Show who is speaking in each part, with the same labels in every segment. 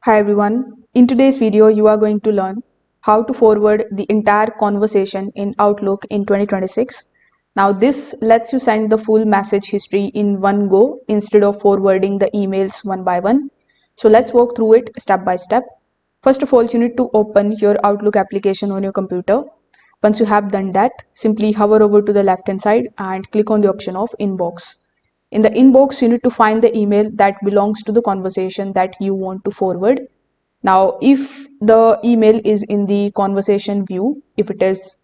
Speaker 1: Hi everyone, in today's video you are going to learn how to forward the entire conversation in Outlook in 2026. Now this lets you send the full message history in one go instead of forwarding the emails one by one. So let's walk through it step by step. First of all, you need to open your Outlook application on your computer. Once you have done that, simply hover over to the left hand side and click on the option of Inbox. In the inbox, you need to find the email that belongs to the conversation that you want to forward. Now, if the email is in the conversation view, if it is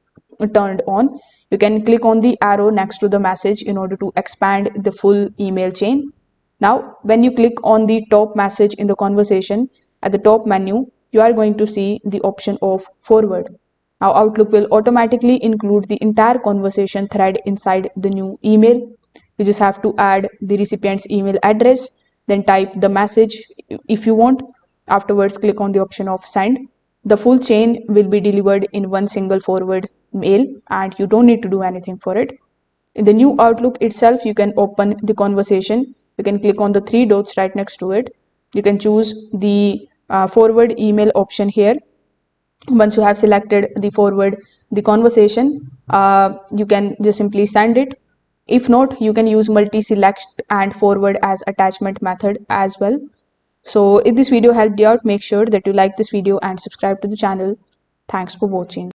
Speaker 1: turned on, you can click on the arrow next to the message in order to expand the full email chain. Now, when you click on the top message in the conversation, at the top menu, you are going to see the option of forward. Now, Outlook will automatically include the entire conversation thread inside the new email. You just have to add the recipient's email address, then type the message if you want. Afterwards, click on the option of send. The full chain will be delivered in one single forward mail and you don't need to do anything for it. In the new Outlook itself, you can open the conversation. You can click on the three dots right next to it. You can choose the forward email option here. Once you have selected the forward the conversation, you can just simply send it. If not, you can use multi-select and forward as attachment method as well. So if this video helped you out, make sure that you like this video and subscribe to the channel. Thanks for watching.